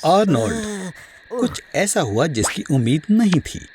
Arnold, कुछ ऐसा हुआ जिसकी उम्मीद नहीं थी।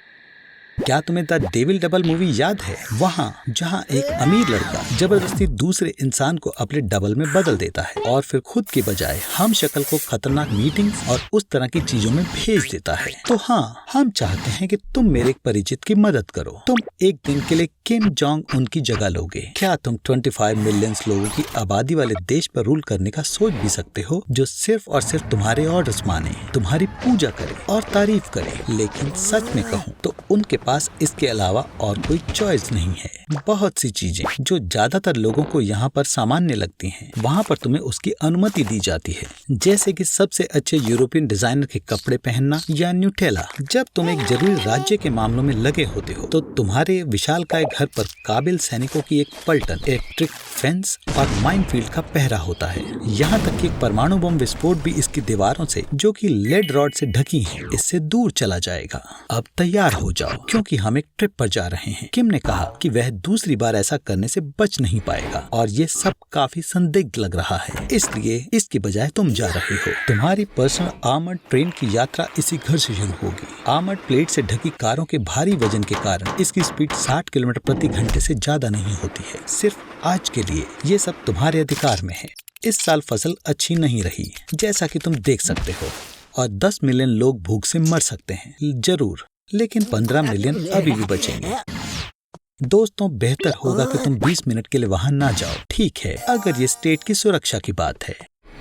क्या तुम्हें द डेविल डबल मूवी याद है? वहाँ जहाँ एक अमीर लड़का जबरदस्ती दूसरे इंसान को अपने डबल में बदल देता है और फिर खुद के बजाय हम शक्ल को खतरनाक मीटिंग्स और उस तरह की चीजों में भेज देता है। तो हाँ, हम चाहते हैं कि तुम मेरे एक परिचित की मदद करो। तुम एक दिन के लिए किम जोंग उन की जगह लोगे। क्या तुम 25 मिलियन लोगों की आबादी वाले देश पर रूल करने का सोच भी सकते हो, जो सिर्फ और सिर्फ तुम्हारे ऑर्डर्स माने, तुम्हारी पूजा करे और तारीफ करे? लेकिन सच में कहूँ तो उनके पास इसके अलावा और कोई चॉइस नहीं है। बहुत सी चीजें जो ज्यादातर लोगों को यहाँ पर सामान्य लगती हैं, वहाँ पर तुम्हें उसकी अनुमति दी जाती है, जैसे कि सबसे अच्छे यूरोपियन डिजाइनर के कपड़े पहनना या न्यूटेला। जब तुम एक जरूरी राज्य के मामलों में लगे होते हो तो तुम्हारे विशालकाय घर पर काबिल सैनिकों की एक पलटन, इलेक्ट्रिक फेंस और माइनफील्ड का पहरा होता है। यहाँ तक कि परमाणु बम विस्फोट भी इसकी दीवारों से, जो कि लेड रॉड से ढकी हैं, इससे दूर चला जाएगा। अब तैयार हो जाओ, क्योंकि हम एक ट्रिप पर जा रहे हैं। किम ने कहा कि वह दूसरी बार ऐसा करने से बच नहीं पाएगा और ये सब काफी संदिग्ध लग रहा है, इसलिए इसकी बजाय तुम जा रहे हो। तुम्हारी पर्सनल आर्मर्ड ट्रेन की यात्रा इसी घर से शुरू होगी। आर्मर्ड प्लेट से ढकी कारों के भारी वजन के कारण इसकी स्पीड 60 किलोमीटर प्रति घंटे से ज्यादा नहीं होती है। सिर्फ आज के लिए ये सब तुम्हारे अधिकार में है। इस साल फसल अच्छी नहीं रही, जैसा कि तुम देख सकते हो, और 10 मिलियन लोग भूख से मर सकते हैं जरूर, लेकिन 15 मिलियन अभी भी बचेंगे। दोस्तों, बेहतर होगा कि तुम 20 मिनट के लिए वहां ना जाओ, ठीक है? अगर ये स्टेट की सुरक्षा की बात है।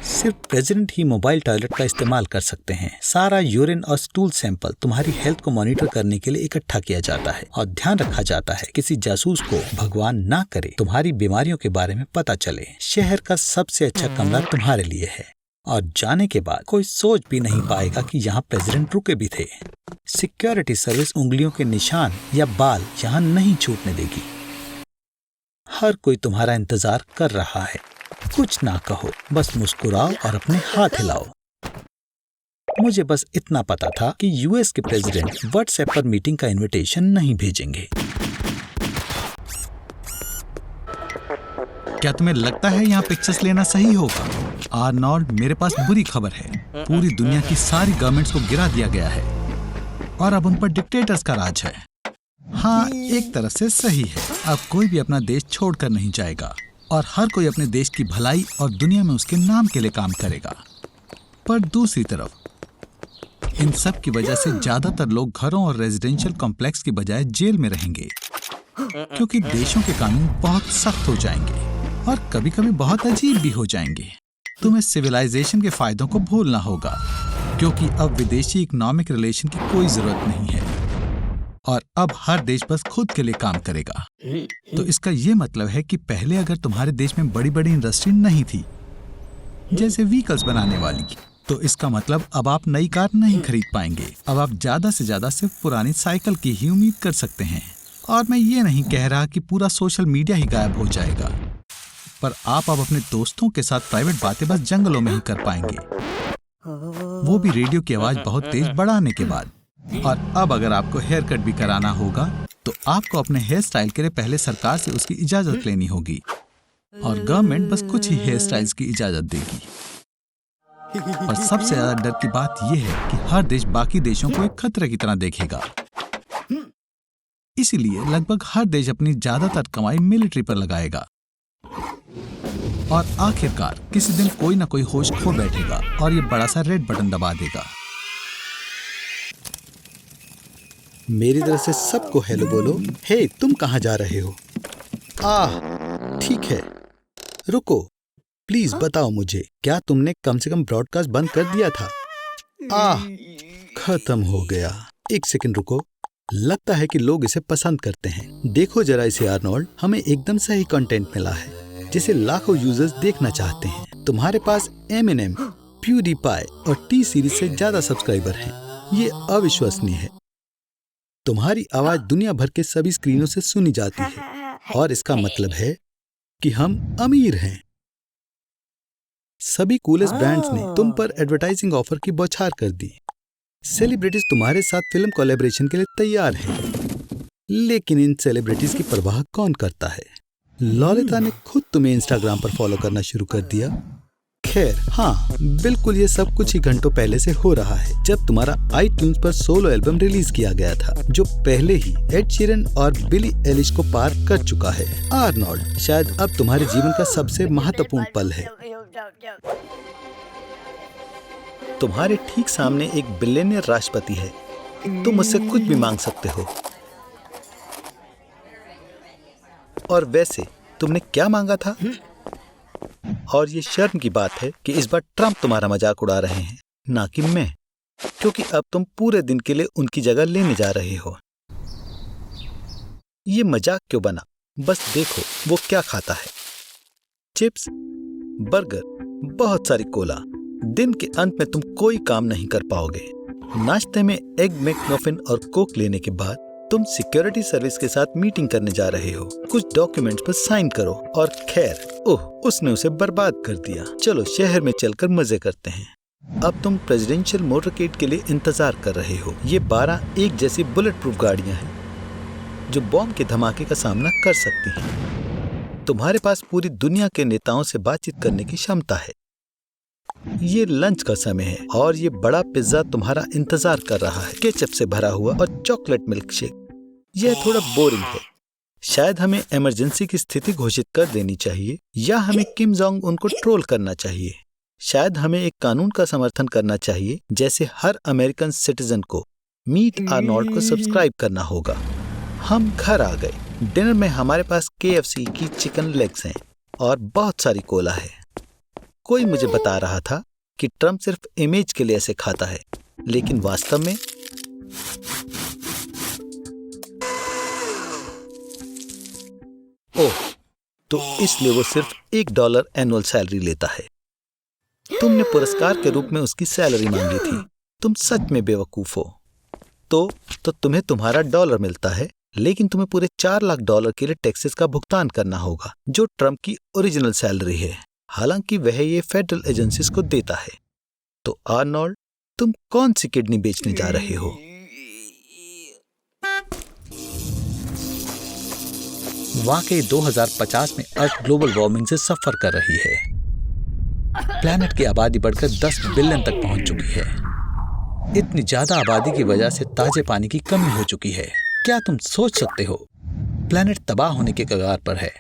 सिर्फ प्रेसिडेंट ही मोबाइल टॉयलेट का इस्तेमाल कर सकते हैं। सारा यूरिन और स्टूल सैंपल तुम्हारी हेल्थ को मॉनिटर करने के लिए इकट्ठा किया जाता है और ध्यान रखा जाता है किसी जासूस को, भगवान ना करे, तुम्हारी बीमारियों के बारे में पता चले। शहर का सबसे अच्छा कमरा तुम्हारे लिए है और जाने के बाद कोई सोच भी नहीं पाएगा कि यहाँ प्रेसिडेंट रुके भी थे। सिक्योरिटी सर्विस उंगलियों के निशान या बाल यहाँ नहीं छूटने देगी। हर कोई तुम्हारा इंतजार कर रहा है। कुछ ना कहो, बस मुस्कुराओ और अपने हाथ हिलाओ। मुझे बस इतना पता था कि यूएस के प्रेसिडेंट व्हाट्सएप पर मीटिंग का इनविटेशन नहीं भेजेंगे। क्या तुम्हें लगता है यहाँ पिक्चर्स लेना सही होगा? आर्नोल्ड, मेरे पास बुरी खबर है। पूरी दुनिया की सारी गवर्नमेंट्स को गिरा दिया गया है और अब उन पर डिक्टेटर्स का राज है। हाँ, एक तरह से सही है। अब कोई भी अपना देश छोड़कर नहीं जाएगा और हर कोई अपने देश की भलाई और दुनिया में उसके नाम के लिए काम करेगा। पर दूसरी तरफ इन सब की वजह से ज्यादातर लोग घरों और रेजिडेंशियल कॉम्प्लेक्स की बजाय जेल में रहेंगे, क्योंकि देशों के कानून बहुत सख्त हो जाएंगे और कभी कभी बहुत अजीब भी हो जाएंगे। तुम्हें सिविलाइजेशन के फायदों को भूलना होगा, क्योंकि अब विदेशी इकोनॉमिक रिलेशन की कोई जरूरत नहीं है और अब हर देश बस खुद के लिए काम करेगा। तो इसका ये मतलब है कि पहले अगर तुम्हारे देश में बड़ी बड़ी इंडस्ट्री नहीं थी, जैसे व्हीकल्स बनाने वाली, तो इसका मतलब अब आप नई कार नहीं खरीद पाएंगे। अब आप ज्यादा से ज्यादा सिर्फ पुरानी साइकिल की ही उम्मीद कर सकते हैं। और मैं ये नहीं कह रहा कि पूरा सोशल मीडिया ही गायब हो जाएगा, पर आप अब अपने दोस्तों के साथ प्राइवेट बातें बस जंगलों में ही कर पाएंगे, वो भी रेडियो की आवाज बहुत तेज बढ़ाने के बाद। और अब अगर आपको हेयर कट भी कराना होगा तो आपको अपने हेयर स्टाइल के लिए पहले सरकार से उसकी इजाजत लेनी होगी और गवर्नमेंट बस कुछ ही हेयर स्टाइल्स की इजाजत देगी। और सबसे ज्यादा डर की बात यह है कि हर देश बाकी देशों को एक खतरे की तरह देखेगा। इसीलिए लगभग हर देश अपनी ज्यादातर कमाई मिलिट्री पर लगाएगा और आखिरकार किसी दिन कोई ना कोई होश खो बैठेगा और ये बड़ा सा रेड बटन दबा देगा। मेरी तरफ से सबको हेलो बोलो। हे, तुम कहाँ जा रहे हो? ठीक है, रुको, प्लीज बताओ मुझे, क्या तुमने कम से कम ब्रॉडकास्ट बंद कर दिया था? खत्म हो गया। एक सेकंड रुको, लगता है कि लोग इसे पसंद करते हैं। देखो जरा इसे आर्नोल्ड, हमें एकदम सही कंटेंट मिला है जिसे लाखों यूजर्स देखना चाहते हैं। तुम्हारे पास एमिनेम, प्यूडीपाई और टी सीरीज से ज्यादा सब्सक्राइबर हैं। ये अविश्वसनीय है। तुम्हारी आवाज दुनिया भर के सभी स्क्रीनों से सुनी जाती है और इसका मतलब है कि हम अमीर हैं। सभी कूलेस्ट ब्रांड्स ने तुम पर एडवर्टाइजिंग ऑफर की बौछार कर दी। सेलिब्रिटीज तुम्हारे साथ फिल्म कोलैबोरेशन के लिए तैयार हैं। लेकिन इन सेलिब्रिटीज की परवाह कौन करता है? ललिता ने खुद तुम्हें इंस्टाग्राम पर फॉलो करना शुरू कर दिया। खैर हाँ, बिल्कुल ये सब कुछ ही घंटों पहले से हो रहा है, जब तुम्हारा iTunes पर सोलो एल्बम रिलीज किया गया था, जो पहले ही एड शीरन और बिली एलिश को पार कर चुका है। आर्नोल्ड, शायद अब तुम्हारे जीवन का सबसे महत्वपूर्ण पल है। तुम्हारे ठीक सामने एक बिलियनियर राष्ट्रपति है। तुम उससे कुछ भी मांग सकते हो। और वैसे तुमने क्या मांगा था? और ये शर्म की बात है कि इस बार ट्रम्प तुम्हारा मजाक उड़ा रहे हैं, ना कि मैं, क्योंकि अब तुम पूरे दिन के लिए उनकी जगह लेने जा रहे हो। ये मजाक क्यों बना? बस देखो वो क्या खाता है। चिप्स, बर्गर, बहुत सारी कोला। दिन के अंत में तुम कोई काम नहीं कर पाओगे। नाश्ते में एग मैकमफिन और कोक लेने के बाद तुम सिक्योरिटी सर्विस के साथ मीटिंग करने जा रहे हो। कुछ डॉक्यूमेंट्स पर साइन करो। और खैर, ओह, उसने उसे बर्बाद कर दिया। चलो शहर में चलकर मजे करते हैं। अब तुम प्रेसिडेंशियल मोटरकेड के लिए इंतजार कर रहे हो। ये 12 एक जैसी बुलेट प्रूफ गाड़ियां हैं जो बॉम्ब के धमाके का सामना कर सकती हैं। तुम्हारे पास पूरी दुनिया के नेताओं से बातचीत करने की क्षमता है। ये लंच का समय है और ये बड़ा पिज्जा तुम्हारा इंतजार कर रहा है, केचप से भरा हुआ और चॉकलेट मिल्क शेक। यह थोड़ा बोरिंग है। शायद हमें इमरजेंसी की स्थिति घोषित कर देनी चाहिए, या हमें किम जोंग उनको ट्रोल करना चाहिए। शायद हमें एक कानून का समर्थन करना चाहिए, जैसे हर अमेरिकन सिटीजन को मीट आर्नोल्ड को सब्सक्राइब करना होगा। हम घर आ गए। डिनर में हमारे पास KFC की चिकन लेग्स हैं और बहुत सारी कोला है। कोई मुझे बता रहा था कि ट्रम्प सिर्फ इमेज के लिए ऐसे खाता है, लेकिन वास्तव में ओह, तो इसलिए वो सिर्फ $1 एनुअल सैलरी लेता है। तुमने पुरस्कार के रूप में उसकी सैलरी मांगी थी। तुम सच में बेवकूफ हो। तो तुम्हें तुम्हारा डॉलर मिलता है, लेकिन तुम्हें पूरे $4 लाख के लिए टैक्सेस का भुगतान करना होगा, जो ट्रम्प की ओरिजिनल सैलरी है। हालांकि वह ये फेडरल एजेंसीज को देता है। तो आर्नोल्ड, तुम कौन सी किडनी बेचने जा रहे हो? वाकई 2050 में अर्थ ग्लोबल वार्मिंग से सफर कर रही है। प्लैनेट की आबादी बढ़कर 10 बिलियन तक पहुंच चुकी है। इतनी ज्यादा आबादी की वजह से ताजे पानी की कमी हो चुकी है। क्या तुम सोच सकते हो? प्लैनेट तबाह होने के कगार पर है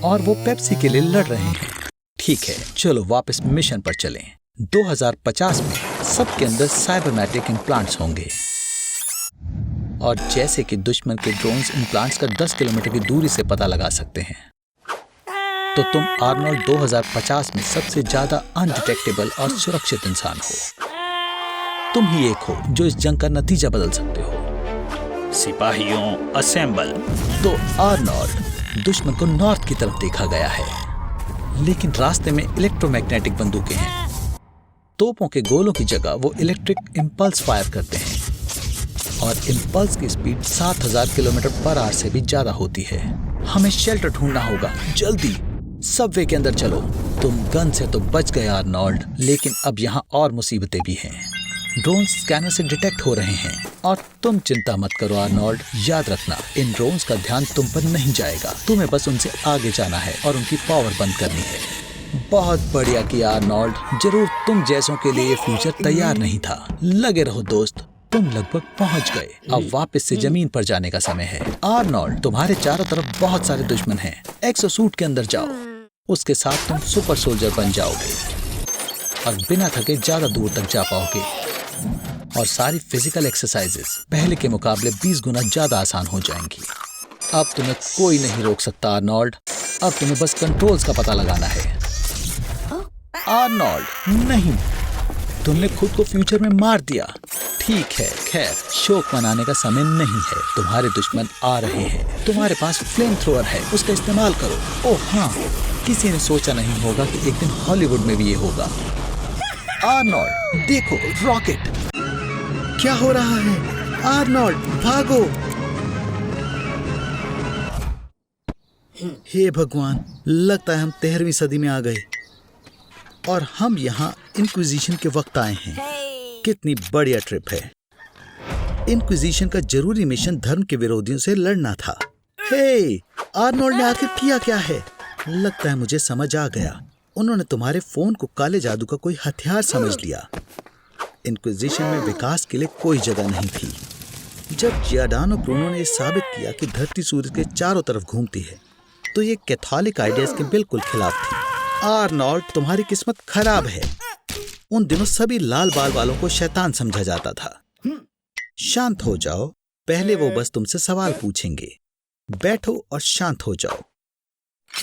और वो पेप्सी के लिए लड़ रहे हैं। ठीक है, चलो वापस मिशन पर चलें। 2050 में सबके अंदर साइबरनेटिक इम्प्लांट्स होंगे, और जैसे कि दुश्मन के ड्रोन्स इम्प्लांट्स का 10 किलोमीटर की दूरी से पता लगा सकते हैं, तो तुम आर्नोल्ड 2050 में सबसे ज्यादा अनडिटेक्टेबल और सुरक्षित इंसान हो। तुम ही एक हो जो इस जंग का नतीजा बदल सकते हो। सिपाहियों असेंबल। तो आर्नोल्ड, दुश्मन को नॉर्थ की तरफ देखा गया है, लेकिन रास्ते में इलेक्ट्रोमैग्नेटिक बंदूकें हैं। तोपों के गोलों की जगह वो इलेक्ट्रिक इंपल्स फायर करते हैं, और इंपल्स की स्पीड 7000 किलोमीटर पर आवर से भी ज्यादा होती है। हमें शेल्टर ढूंढना होगा, जल्दी। सबवे के अंदर चलो। तुम गन से तो बच गए आर्नोल्ड, लेकिन अब यहाँ और मुसीबतें भी हैं। ड्रोन स्कैनर से डिटेक्ट हो रहे हैं, और तुम चिंता मत करो आर्नोल्ड। याद रखना, इन ड्रोन्स का ध्यान तुम पर नहीं जाएगा। तुम्हें बस उनसे आगे जाना है और उनकी पावर बंद करनी है। बहुत बढ़िया किया आर्नोल्ड। जरूर तुम जैसों के लिए ये फ्यूचर तैयार नहीं था। लगे रहो दोस्त, तुम लगभग पहुंच गए। अब वापस से जमीन पर जाने का समय है। आर्नोल्ड, तुम्हारे चारों तरफ बहुत सारे दुश्मन हैं। एक्सोसूट के अंदर जाओ। उसके साथ तुम सुपर सोल्जर बन जाओगे और बिना थके ज्यादा दूर तक जा पाओगे। और सारी फिजिकल एक्सरसाइजेस पहले के मुकाबले 20 गुना ज्यादा आसान हो जाएंगी। अब तुम्हें कोई नहीं रोक सकता आर्नोल्ड। अब तुम्हें बस कंट्रोल्स का पता लगाना है। आर्नोल्ड, नहीं, तुमने खुद को फ्यूचर में मार दिया। ठीक है, खैर, शोक मनाने का समय नहीं है। तुम्हारे दुश्मन आ रहे हैं। तुम्हारे पास फ्लेम थ्रोअर है, उसका इस्तेमाल करो। ओह हाँ, किसी ने सोचा नहीं होगा कि एक दिन हॉलीवुड में भी ये होगा। आर्नोल्ड, देखो, रॉकेट। क्या हो रहा है? आर्नोल्ड, भागो। हे भगवान, लगता है हम 13वीं सदी में आ गए और हम यहाँ इंक्विजिशन के वक्त आए हैं। कितनी बढ़िया ट्रिप है। इंक्विजिशन का जरूरी मिशन धर्म के विरोधियों से लड़ना था। हे, आर्नोल्ड ने आखिर किया क्या है? लगता है मुझे समझ आ गया। उन्होंने तुम्हारे फोन को काले जादू का कोई हथियार समझ लिया। इंक्विजिशन में विकास के लिए कोई जगह नहीं थी। जब जियोडानो ब्रूनो ने साबित किया कि धरती सूरज के चारों तरफ घूमती है, तो ये कैथोलिक आइडियाज के बिल्कुल खिलाफ थी। आर्नोल्ड, तुम्हारी किस्मत खराब है। उन दिनों सभी लाल बाल वालों को शैतान समझा जाता था। शांत हो जाओ, पहले वो बस तुमसे सवाल पूछेंगे। बैठो और शांत हो जाओ।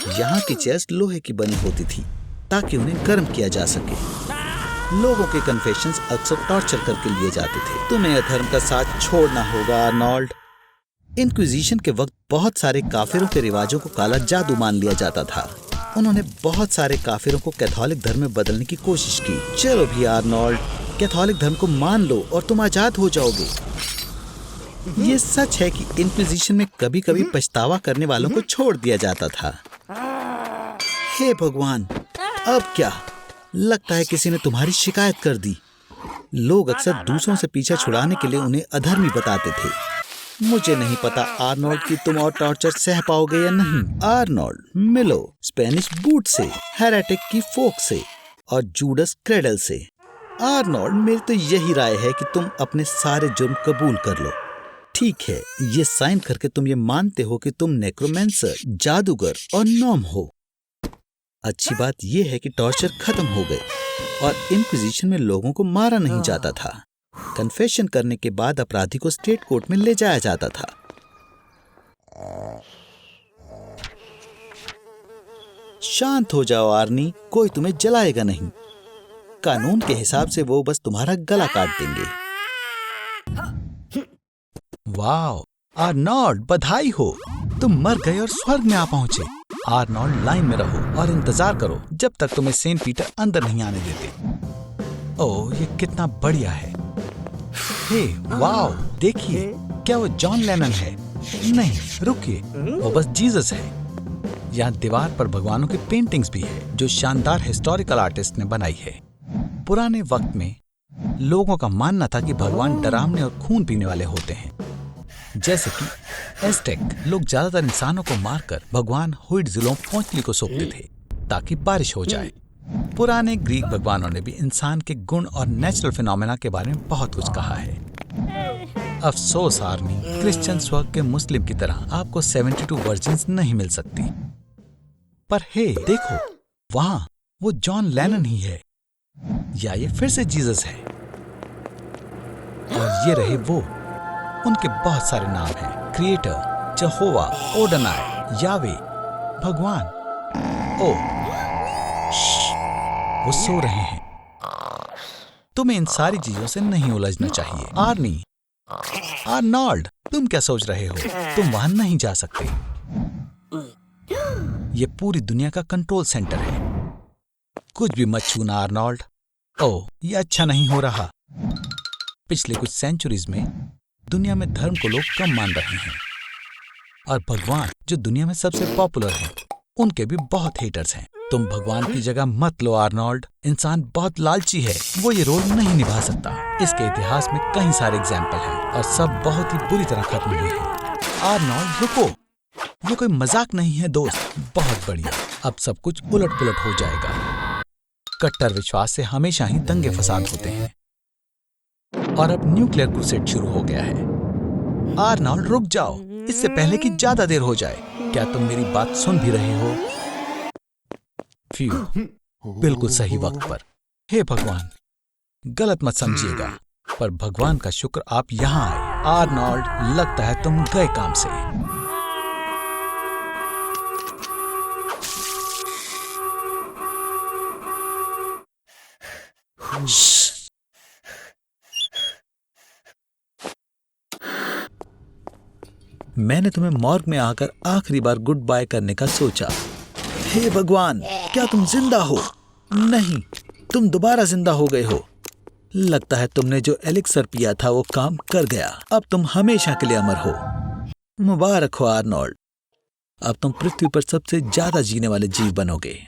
यहाँ की चेयर्स लोहे की बनी होती थी ताकि उन्हें गर्म किया जा सके। लोगों के कन्फेशंस अक्सर टॉर्चर करके लिए जाते थे। तुम्हें अधर्म का साथ छोड़ना होगा आर्नोल्ड। इंक्विजिशन के वक्त बहुत सारे काफिरों के रिवाजों को काला जादू मान लिया जाता था। उन्होंने बहुत सारे काफिरों को कैथोलिक धर्म में बदलने की कोशिश की। चलो भी आर्नोल्ड, कैथोलिक धर्म को मान लो और तुम आजाद हो जाओगे। ये सच है कि इंक्विजिशन में कभी कभी पछतावा करने वालों को छोड़ दिया जाता था। हे भगवान, अब क्या? लगता है किसी ने तुम्हारी शिकायत कर दी। लोग अक्सर दूसरों से पीछा छुड़ाने के लिए उन्हें अधर्मी बताते थे। मुझे नहीं पता आर्नोल्ड कि तुम और टॉर्चर सह पाओगे या नहीं। आर्नोल्ड, मिलो स्पेनिश बूट से, हेरेटिक की फोक से और जूडस क्रेडल से। आर्नोल्ड, मेरी तो यही राय है कि तुम अपने सारे जुर्म कबूल कर लो। ठीक है, ये साइन करके तुम ये मानते हो कि तुम नेक्रोमेंसर, जादूगर और नॉम हो। अच्छी बात यह है कि टॉर्चर खत्म हो गए और इंक्विजिशन में लोगों को मारा नहीं जाता था। कन्फेशन करने के बाद अपराधी को स्टेट कोर्ट में ले जाया जाता था। शांत हो जाओ आर्नी, कोई तुम्हें जलाएगा नहीं। कानून के हिसाब से वो बस तुम्हारा गला काट देंगे। वाह आर्नोल्ड, बधाई हो, तुम मर गए और स्वर्ग में आ पहुंचे। आर्नोल्ड, लाइन में रहो और इंतजार करो जब तक तुम्हें सेंट पीटर अंदर नहीं आने देते। ओह, ये कितना बढ़िया है। हे वाह, देखिए, क्या वो जॉन लेनन है? नहीं, रुकिए, वो बस जीसस है। यहाँ दीवार पर भगवानों की पेंटिंग्स भी है जो शानदार हिस्टोरिकल आर्टिस्ट ने बनाई है। पुराने वक्त में लोगों का मानना था कि भगवान डरावने और खून पीने वाले होते हैं। जैसे कि एज़टेक लोग ज्यादातर इंसानों को मारकर भगवान हुइट्ज़िलोपोच्टली को सौंपते थे ताकि बारिश हो जाए। पुराने ग्रीक भगवानों ने भी इंसान के गुण और नेचुरल फिनोमेना के बारे में बहुत कुछ कहा है। अफसोस आर्नी, क्रिश्चियन स्वर्ग के मुस्लिम की तरह आपको 72 वर्जिन्स नहीं मिल सकती। पर हे देखो, वहाँ वो जॉन लेनन ही है, या ये फिर से जीसस है। और ये रहे वो, उनके बहुत सारे नाम हैं: क्रिएटर, जहोवा, ओडनाई, यावे, भगवान। ओ, वो सो रहे हैं। तुम्हें इन सारी चीजों से नहीं उलझना चाहिए। आर्नी, आर्नोल्ड, तुम क्या सोच रहे हो? तुम वहां नहीं जा सकते। ये पूरी दुनिया का कंट्रोल सेंटर है। कुछ भी मत छूना आर्नोल्ड। ओह, ये अच्छा नहीं हो रहा। पिछले कुछ सेंचुरीज में दुनिया में धर्म को लोग कम मान रहे हैं और भगवान, जो दुनिया में सबसे पॉपुलर हैं, उनके भी बहुत हेटर्स हैं। तुम भगवान की जगह मत लो आर्नोल्ड। इंसान बहुत लालची है, वो ये रोल नहीं निभा सकता। इसके इतिहास में कई सारे एग्जाम्पल हैं और सब बहुत ही बुरी तरह खत्म हुए हैं। आर्नोल्ड, रुको, ये कोई मजाक नहीं है दोस्त। बहुत बढ़िया, अब सब कुछ उलट पुलट हो जाएगा। कट्टर विश्वास से हमेशा ही दंगे फसाद होते हैं और अब न्यूक्लियर क्रूसेड शुरू हो गया है। आर्नोल्ड, रुक जाओ, इससे पहले कि ज्यादा देर हो जाए। क्या तुम मेरी बात सुन भी रहे हो? बिल्कुल सही वक्त पर। हे भगवान, गलत मत समझिएगा, पर भगवान का शुक्र आप यहाँ आए। आर्नोल्ड, लगता है तुम गए काम से। मैंने तुम्हें मॉर्ग में आकर आखिरी बार गुड बाय करने का सोचा। हे भगवान, क्या तुम जिंदा हो? नहीं, तुम दोबारा जिंदा हो गए हो। लगता है तुमने जो एलिक्सर पिया था वो काम कर गया। अब तुम हमेशा के लिए अमर हो। मुबारक हो आर्नोल्ड, अब तुम पृथ्वी पर सबसे ज्यादा जीने वाले जीव बनोगे।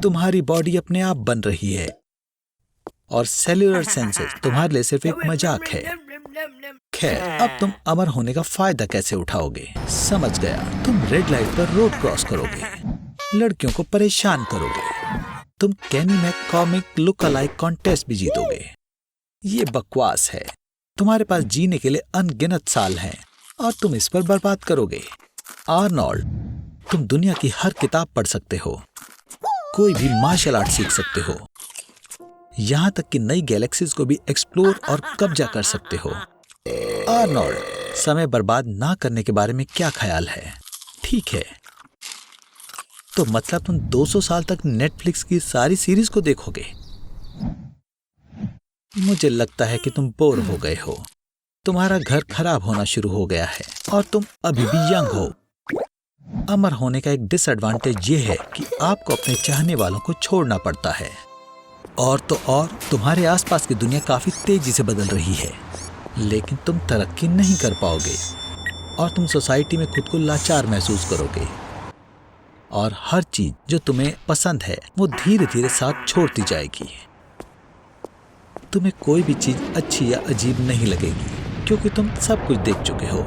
तुम्हारी बॉडी अपने आप बन रही है और सेल्यूलर सेंसेस तुम्हारे लिए सिर्फ एक मजाक है। खैर, अब तुम अमर होने का फायदा कैसे उठाओगे? समझ गया, तुम रेड लाइट पर रोड क्रॉस करोगे, लड़कियों को परेशान करोगे तुम कैनी मैककॉमिक लुक अलाइक कॉन्टेस्ट भी जीतोगे। ये बकवास है। तुम्हारे पास जीने के लिए अनगिनत साल हैं और तुम इस पर बर्बाद करोगे। आर्नोल्ड, तुम दुनिया की हर किताब पढ़ सकते हो, कोई भी मार्शल आर्ट सीख सकते हो, यहां तक कि नई गैलेक्सीज को भी एक्सप्लोर और कब्जा कर सकते हो। आर्नोल्ड, समय बर्बाद ना करने के बारे में क्या ख्याल है? ठीक है, तो मतलब तुम 200 साल तक नेटफ्लिक्स की सारी सीरीज को देखोगे? मुझे लगता है कि तुम बोर हो गए हो। तुम्हारा घर खराब होना शुरू हो गया है और तुम अभी भी यंग हो। अमर होने का एक डिसएडवांटेज ये है कि आपको अपने चाहने वालों को छोड़ना पड़ता है। और तो और तुम्हारे आसपास की दुनिया काफी तेजी से बदल रही है, लेकिन तुम तरक्की नहीं कर पाओगे और तुम सोसाइटी में खुद को लाचार महसूस करोगे और हर चीज जो तुम्हें पसंद है वो धीरे धीरे साथ छोड़ती जाएगी। तुम्हें कोई भी चीज अच्छी या अजीब नहीं लगेगी क्योंकि तुम सब कुछ देख चुके हो।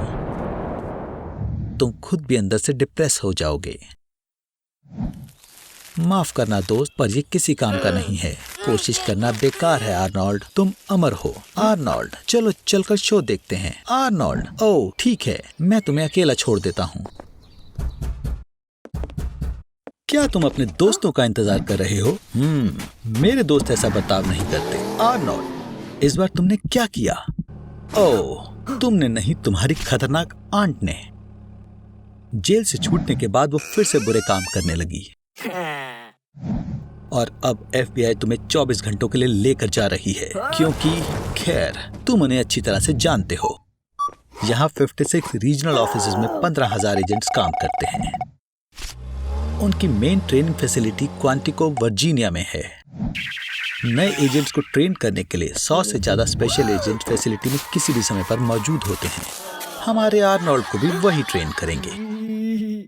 तुम खुद भी अंदर से डिप्रेस हो जाओगे। माफ करना दोस्त, पर ये किसी काम का नहीं है। कोशिश करना बेकार है आर्नोल्ड, तुम अमर हो। आर्नोल्ड, चलो चलकर शो देखते हैं। आर्नोल्ड, ओह ठीक है, मैं तुम्हें अकेला छोड़ देता हूँ। क्या तुम अपने दोस्तों का इंतजार कर रहे हो? मेरे दोस्त ऐसा बर्ताव नहीं करते। आर्नोल्ड, इस बार तुमने क्या किया? ओह, तुमने नहीं, तुम्हारी खतरनाक आंट ने। जेल से छूटने के बाद वो फिर से बुरे काम करने लगी और अब FBI तुम्हें 24 घंटों के लिए लेकर जा रही है क्योंकि खैर तुम उन्हें अच्छी तरह से जानते हो। यहाँ 56 रीजनल ऑफिसेज में 15,000 एजेंट्स काम करते हैं। उनकी main training facility Quantico Virginia में है। नए एजेंट्स को ट्रेन करने के लिए 100 से ज्यादा स्पेशल एजेंट फैसिलिटी में किसी भी समय पर मौजूद होते हैं। हमारे आर्नोल्ड को भी वही ट्रेन करेंगे।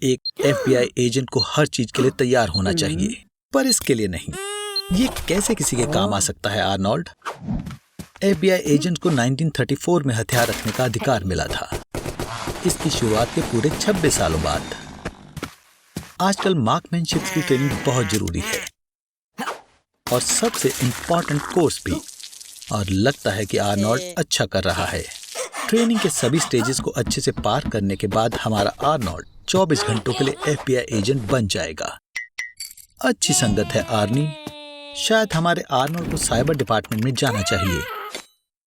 एक FBI एजेंट को हर चीज के लिए तैयार होना चाहिए, पर इसके लिए नहीं। ये कैसे किसी के काम आ सकता है आर्नोल्ड? FBI एजेंट को 1934 में हथियार रखने का अधिकार मिला था, इसकी शुरुआत के पूरे 26 सालों बाद। आजकल मार्कमैनशिप की ट्रेनिंग बहुत जरूरी है और सबसे इम्पोर्टेंट कोर्स भी, और लगता है कि आर्नोल्ड अच्छा कर रहा है। ट्रेनिंग के सभी स्टेजेस को अच्छे से पार करने के बाद हमारा आर्नोल्ड 24 घंटों के लिए FBI एजेंट बन जाएगा। अच्छी संगत है आर्नी। शायद हमारे आर्नोल्ड को साइबर डिपार्टमेंट में जाना चाहिए,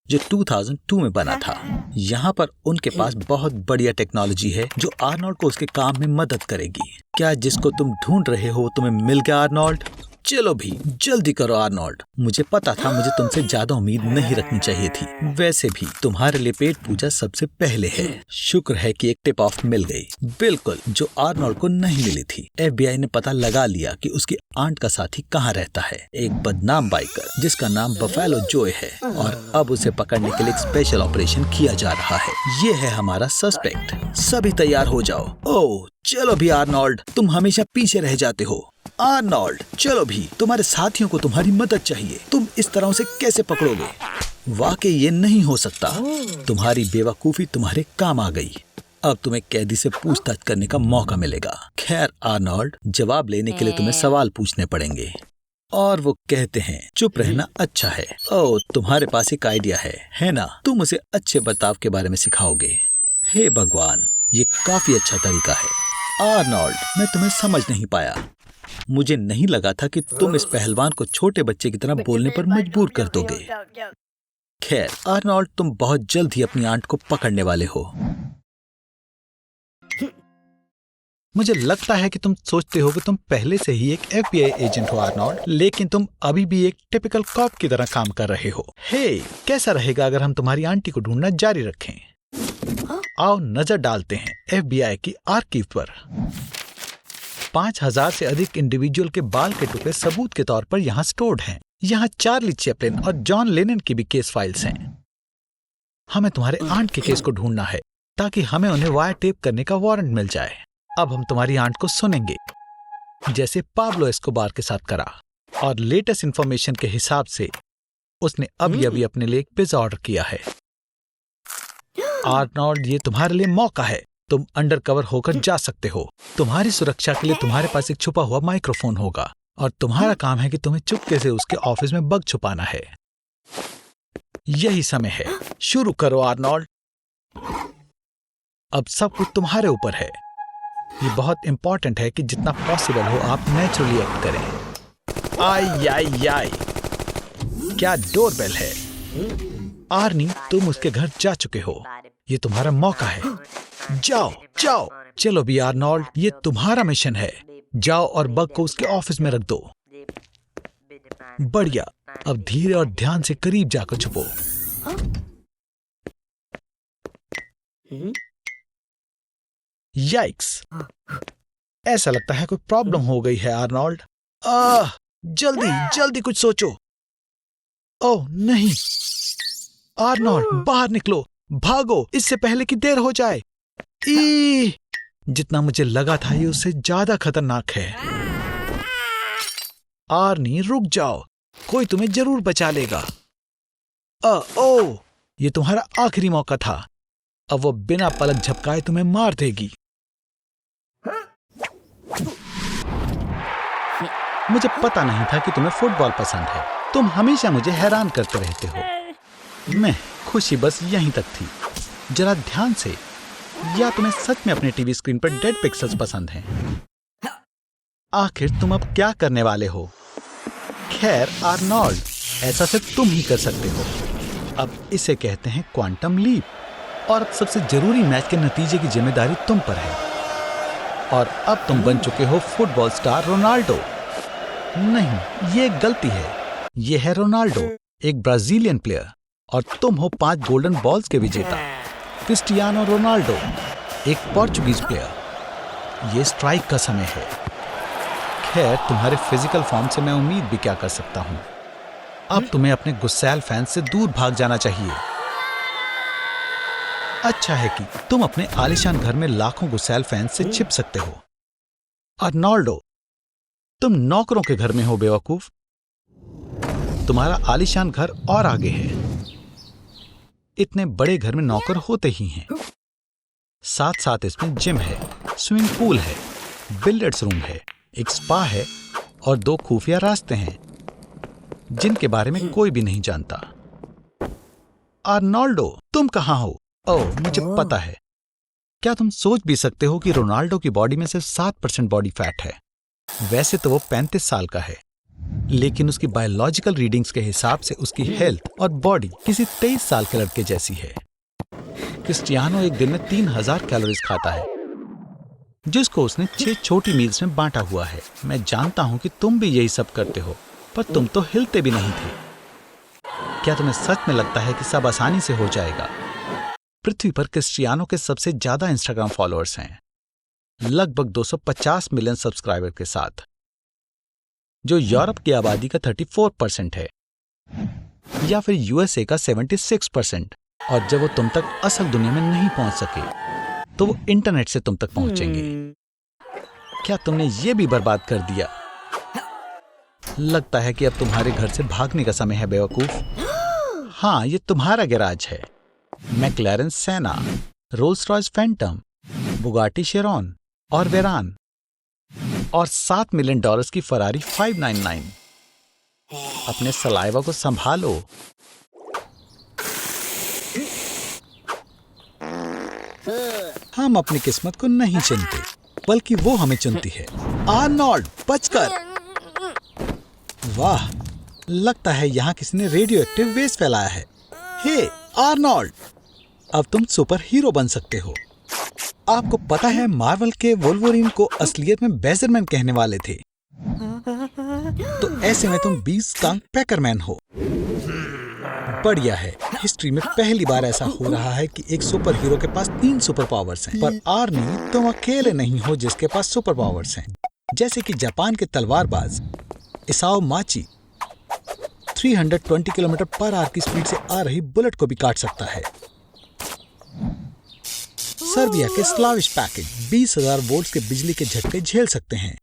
जो 2002 में बना था। यहाँ पर उनके पास बहुत बढ़िया टेक्नोलॉजी है जो आर्नोल्ड को उसके काम में मदद करेगी। क्या जिसको तुम ढूंढ रहे हो तुम्हें मिल गया आर्नोल्ड? चलो भी जल्दी करो आर्नोल्ड। मुझे पता था मुझे तुमसे ज्यादा उम्मीद नहीं रखनी चाहिए थी। वैसे भी तुम्हारे लिए पेट पूजा सबसे पहले है। शुक्र है कि एक टिप ऑफ मिल गई, बिल्कुल जो आर्नोल्ड को नहीं मिली थी। FBI ने पता लगा लिया कि उसकी आंट का साथी कहाँ रहता है, एक बदनाम बाइकर जिसका नाम बफेलो जोय है, और अब उसे पकड़ने के लिए एक स्पेशल ऑपरेशन किया जा रहा है। ये है हमारा सस्पेक्ट। सभी तैयार हो जाओ। ओह चलो भी आर्नोल्ड, तुम हमेशा पीछे रह जाते हो। आर्नोल्ड चलो भी, तुम्हारे साथियों को तुम्हारी मदद चाहिए। तुम इस तरह से कैसे पकड़ोगे? वाकई ये नहीं हो सकता। तुम्हारी बेवकूफी तुम्हारे काम आ गई। अब तुम्हें कैदी से पूछताछ करने का मौका मिलेगा। खैर आर्नोल्ड, जवाब लेने के लिए तुम्हें सवाल पूछने पड़ेंगे और वो कहते हैं चुप रहना अच्छा है। ओह तुम्हारे पास एक आइडिया है ना? तुम उसे अच्छे बर्ताव के बारे में सिखाओगे। हे भगवान, ये काफी अच्छा तरीका है। आर्नोल्ड, मैं तुम्हें समझ नहीं पाया। मुझे नहीं लगा था कि तुम इस पहलवान को छोटे बच्चे की तरह बोलने पर मजबूर कर दोगे। खैर आर्नोल्ड, तुम बहुत जल्द ही अपनी आंट को पकड़ने वाले हो। मुझे लगता है कि तुम सोचते हो कि तुम पहले से ही एक FBI एजेंट हो आर्नोल्ड, लेकिन तुम अभी भी एक टिपिकल कॉप की तरह काम कर रहे हो। हे, कैसा रहेगा अगर हम तुम्हारी आंटी को ढूंढना जारी रखें? आओ नजर डालते हैं FBI की आर्कीव पर। 5000 से अधिक इंडिविजुअल के बाल के टुकड़े सबूत के तौर पर यहाँ स्टोर्ड हैं। यहाँ चार्ली चैपलिन और जॉन लेनन की भी केस फाइल्स हैं। हमें तुम्हारे आंट के केस को ढूंढना है ताकि हमें उन्हें वायर टेप करने का वारंट मिल जाए। अब हम तुम्हारी आंट को सुनेंगे, जैसे पाब्लो एस्कोबार के साथ करा, और लेटेस्ट इंफॉर्मेशन के हिसाब से उसने अभी अपने लिए एक पिज्जा ऑर्डर किया है। आर्नोल्ड, ये तुम्हारे लिए मौका है। तुम अंडरकवर होकर जा सकते हो। तुम्हारी सुरक्षा के लिए तुम्हारे पास एक छुपा हुआ माइक्रोफोन होगा। और तुम्हारा काम है कि तुम्हें चुपके से उसके ऑफिस में बग छुपाना है। यही समय है, शुरू करो आर्नोल्ड। अब सब कुछ तुम्हारे ऊपर है। ये बहुत इंपॉर्टेंट है कि जितना पॉसिबल हो आप नेचुरली एक्ट करें। आई आई आई, क्या डोरबेल है। आर्नी, तुम उसके घर जा चुके हो। ये तुम्हारा मौका है। जाओ जाओ, चलो भी आर्नोल्ड, ये तुम्हारा मिशन है। जाओ और बग को उसके ऑफिस में रख दो। बढ़िया, अब धीरे और ध्यान से करीब जाकर छुपो। याइक्स, ऐसा लगता है कोई प्रॉब्लम हो गई है आर्नोल्ड। जल्दी जल्दी कुछ सोचो। ओह नहीं, आर्नोल्ड बाहर निकलो, भागो इससे पहले कि देर हो जाए। जितना मुझे लगा था ये उससे ज्यादा खतरनाक है। आर्नी रुक जाओ, कोई तुम्हें जरूर बचा लेगा। ओ, ये तुम्हारा आखिरी मौका था। अब वो बिना पलक झपकाए तुम्हें मार देगी। मुझे पता नहीं था कि तुम्हें फुटबॉल पसंद है। तुम हमेशा मुझे हैरान करते रहते हो। मैं खुशी बस यहीं तक थी। जरा ध्यान से, या तुम्हें सच में अपने टीवी स्क्रीन पर डेड पिक्सेल्स पसंद हैं? आखिर तुम अब क्या करने वाले हो? खैर आर्नोल्ड, ऐसा सिर्फ तुम ही कर सकते हो। अब इसे कहते हैं क्वांटम लीप। और अब सबसे जरूरी मैच के नतीजे की जिम्मेदारी तुम पर है। और अब तुम बन चुके हो फुटबॉल स्टार रोनाल्डो। नहीं, ये एक गलती है। ये है रोनाल्डो, एक ब्राजीलियन प्लेयर, और तुम हो 5 गोल्डन बॉल्स के विजेता क्रिस्टियानो रोनाल्डो, एक पोर्चुगीज प्लेयर। ये स्ट्राइक का समय है। खैर, तुम्हारे फिजिकल फॉर्म से मैं उम्मीद भी क्या कर सकता हूं। अब तुम्हें अपने गुस्सैल फैंस से दूर भाग जाना चाहिए। अच्छा है कि तुम अपने आलीशान घर में लाखों गुस्सैल फैंस से छिप सकते हो। आर्नोल्डो, तुम नौकरों के घर में हो बेवकूफ। तुम्हारा आलीशान घर और आगे है। इतने बड़े घर में नौकर होते ही हैं। साथ साथ इसमें जिम है, स्विमिंग पूल है, बिलियर्ड्स रूम है, एक स्पा है और 2 खुफिया रास्ते हैं जिनके बारे में कोई भी नहीं जानता। आर्नोल्डो, तुम कहां हो? ओह, मुझे पता है। क्या तुम सोच भी सकते हो कि रोनाल्डो की बॉडी में सिर्फ 7% बॉडी फैट है? वैसे तो वो 35 साल का है, लेकिन उसकी बायोलॉजिकल रीडिंग्स के हिसाब से उसकी हेल्थ और बॉडी किसी 23 साल के लड़के जैसी है। क्रिस्टियानो एक दिन में 3000 कैलोरीज खाता है, जिसको उसने 6 छोटी मील्स में बांटा हुआ है। मैं जानता हूं कि तुम भी यही सब करते हो, पर तुम तो हिलते भी नहीं थे। क्या तुम्हें सच में लगता है कि सब आसानी से हो जाएगा? पृथ्वी पर क्रिस्टियानो के सबसे ज्यादा इंस्टाग्राम फॉलोअर्स हैं, लगभग 250 मिलियन सब्सक्राइबर के साथ, जो यूरोप की आबादी का 34% है, या फिर यूएसए का 76%। और जब वो तुम तक असल दुनिया में नहीं पहुंच सके, तो वो इंटरनेट से तुम तक पहुंचेंगे। क्या तुमने ये भी बर्बाद कर दिया? लगता है कि अब तुम्हारे घर से भागने का समय है बेवकूफ। हाँ, ये तुम्हारा गैराज है। McLaren Senna, Rolls Royce Phantom, Bugatti Chiron और वेरान, और $7 मिलियन की फरारी 599। अपने सलाइवा को संभालो। हम अपनी किस्मत को नहीं चुनते, बल्कि वो हमें चुनती है। आर्नोल्ड, बचकर! वाह, लगता है यहाँ किसी ने रेडियो एक्टिव वेस्ट फैलाया है। हे आर्नोल्ड, अब तुम सुपर हीरो बन सकते हो। आपको पता है मार्वल के वोल्वरिन को असलियत में बेजरमैन कहने वाले थे, तो ऐसे में तुम 20 टांग पैकरमैन हो। बढ़िया है। हिस्ट्री में पहली बार ऐसा हो रहा है कि एक सुपर हीरो के पास 3 सुपर पावर्स हैं। पर आर्नी, तुम अकेले नहीं हो जिसके पास सुपर पावर्स हैं। जैसे कि जापान के तलवारबाज इसाओ माची 320 किलोमीटर पर आवर की स्पीड से आ रही बुलेट को भी काट सकता है। सर्बिया के स्लाविश पैकेज 20,000 वोल्ट के बिजली के झटके झेल सकते हैं,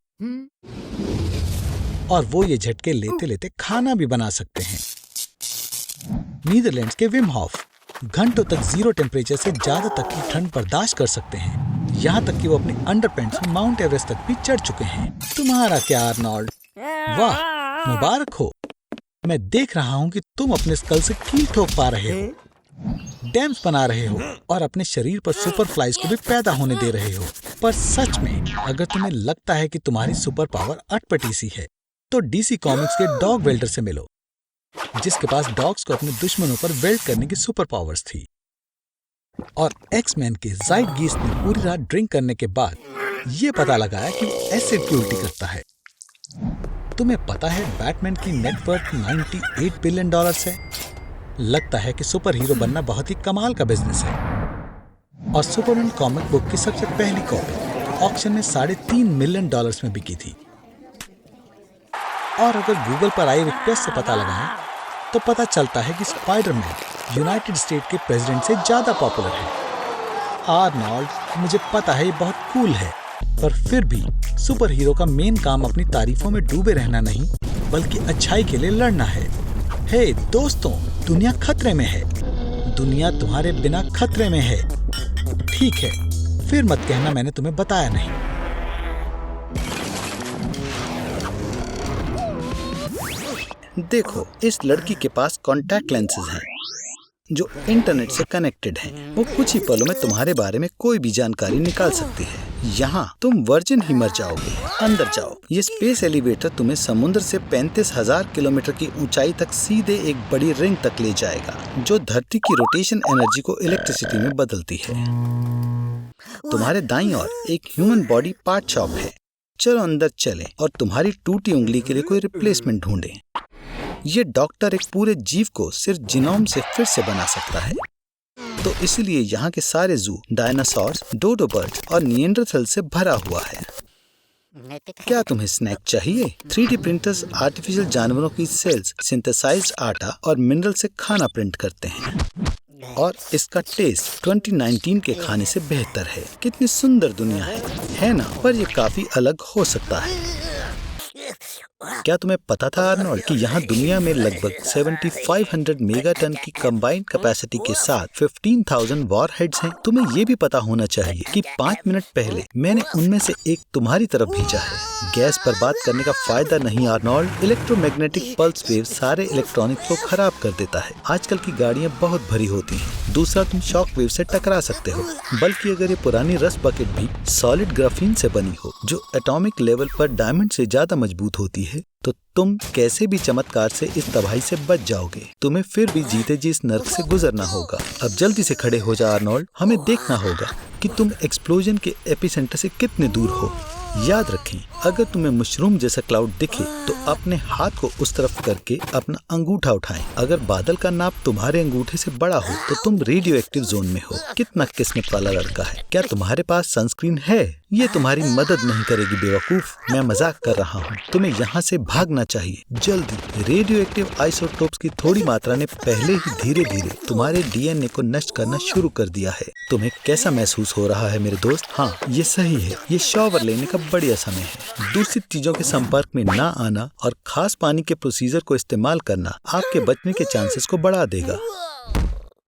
और वो ये झटके लेते लेते खाना भी बना सकते हैं। नीदरलैंड्स के विम हॉफ घंटों तक 0 टेम्परेचर से ज्यादा तक की ठंड बर्दाश्त कर सकते हैं, यहाँ तक कि वो अपने अंडरपैंट्स में माउंट एवरेस्ट तक भी चढ़ चुके हैं। तुम्हारा क्या आर्नोल्ड? वाह, मुबारक हो। मैं देख रहा हूँ कि तुम अपने स्कल से कील ठोक पा रहे हो, डैम्स बना रहे हो और अपने शरीर पर सुपर फ्लाइज को भी पैदा होने दे रहे हो। पर सच में अगर तुम्हें लगता है कि तुम्हारी सुपर पावर अटपटी सी है तो डीसी कॉमिक्स के डॉग वेल्डर से मिलो, जिसके पास डॉग्स को अपने दुश्मनों पर वेल्ड करने की सुपर पावर्स थी। और एक्समैन के ज़ाइडगीस्ट ने पूरी रात ड्रिंक करने के बाद ये पता लगाया कि वो एसिड की उल्टी करता है। तुम्हें पता है बैटमैन की नेटवर्थ $98 बिलियन है। लगता है कि सुपर हीरो बनना बहुत ही कमाल का बिजनेस है। और सुपरमैन कॉमिक बुक की सबसे पहली कॉपी ऑक्शन में $3.5 मिलियन में बिकी थी। और अगर गूगल पर आई रिक्वेस्ट से पता लगाएं तो पता चलता है कि स्पाइडरमैन यूनाइटेड स्टेट के प्रेसिडेंट से ज्यादा पॉपुलर है। आर्नोल्ड, मुझे पता है ये बहुत कूल है, पर फिर भी सुपर हीरो का मेन काम अपनी तारीफों में डूबे रहना नहीं बल्कि अच्छाई के लिए लड़ना है। हे दोस्तों, दुनिया खतरे में है। दुनिया तुम्हारे बिना खतरे में है। ठीक है, फिर मत कहना मैंने तुम्हें बताया नहीं। देखो, इस लड़की के पास कॉन्टैक्ट लेंसेज हैं जो इंटरनेट से कनेक्टेड हैं। वो कुछ ही पलों में तुम्हारे बारे में कोई भी जानकारी निकाल सकती है। यहाँ तुम वर्जिन ही मर जाओगे। अंदर जाओ। ये स्पेस एलिवेटर तुम्हें समुद्र से 35,000 किलोमीटर की ऊंचाई तक सीधे एक बड़ी रिंग तक ले जाएगा जो धरती की रोटेशन एनर्जी को इलेक्ट्रिसिटी में बदलती है। तुम्हारे दाईं ओर एक ह्यूमन बॉडी पार्ट शॉप है। चलो अंदर चलें और तुम्हारी टूटी उंगली के लिए कोई रिप्लेसमेंट ढूंढें। ये डॉक्टर एक पूरे जीव को सिर्फ जीनोम से फिर से बना सकता है, तो इसलिए यहाँ के सारे जू डायनासोर्स, डोडो बर्ड्स और निएंडरथल से भरा हुआ है। क्या तुम्हें स्नैक चाहिए? 3D प्रिंटर्स आर्टिफिशियल जानवरों की सेल्स, सिंथेसाइज्ड आटा और मिनरल से खाना प्रिंट करते हैं और इसका टेस्ट 2019 के खाने से बेहतर है। कितनी सुंदर दुनिया है ना? पर ये काफी अलग हो सकता है। क्या तुम्हें पता था आर्नोल्ड कि यहाँ दुनिया में लगभग 7500 मेगाटन की कंबाइंड कैपेसिटी के साथ 15,000 वॉरहेड्स हैं? तुम्हें ये भी पता होना चाहिए कि 5 मिनट पहले मैंने उनमें से एक तुम्हारी तरफ भेजा है। गैस बर्बाद करने का फायदा नहीं आर्नोल्ड। इलेक्ट्रोमैग्नेटिक पल्स वेव सारे इलेक्ट्रॉनिक्स को खराब कर देता है। आजकल की गाड़ियाँ बहुत भरी होती हैं। दूसरा, तुम शॉक वेव से टकरा सकते हो। बल्कि अगर ये पुरानी रस्ट बकेट भी सॉलिड ग्राफीन से बनी हो जो एटॉमिक लेवल पर डायमंड से ज्यादा मजबूत होती है, तो तुम कैसे भी चमत्कार से इस तबाही से बच जाओगे। तुम्हें फिर भी जीते जी इस नर्क से गुजरना होगा। अब जल्दी से खड़े हो जा आर्नोल्ड। हमें देखना होगा कि तुम एक्सप्लोजन के एपिसेंटर से कितने दूर हो। याद रखें, अगर तुम्हें मशरूम जैसा क्लाउड दिखे तो अपने हाथ को उस तरफ करके अपना अंगूठा उठाएं। अगर बादल का नाप तुम्हारे अंगूठे से बड़ा हो तो तुम रेडियो एक्टिव जोन में हो। कितना किस्मत वाला लड़का है। क्या तुम्हारे पास सनस्क्रीन है? ये तुम्हारी मदद नहीं करेगी बेवकूफ। मैं मजाक कर रहा हूँ। तुम्हें यहाँ से भागना चाहिए जल्दी। रेडियो एक्टिव आइसोटोप्स की थोड़ी मात्रा ने पहले ही धीरे धीरे तुम्हारे डीएनए को नष्ट करना शुरू कर दिया है। तुम्हें कैसा महसूस हो रहा है मेरे दोस्त? हाँ, ये सही है। ये शॉवर लेने का बढ़िया समय है। दूषित चीजों के संपर्क में ना आना और खास पानी के प्रोसीजर को इस्तेमाल करना आपके बचने के चांसेस को बढ़ा देगा।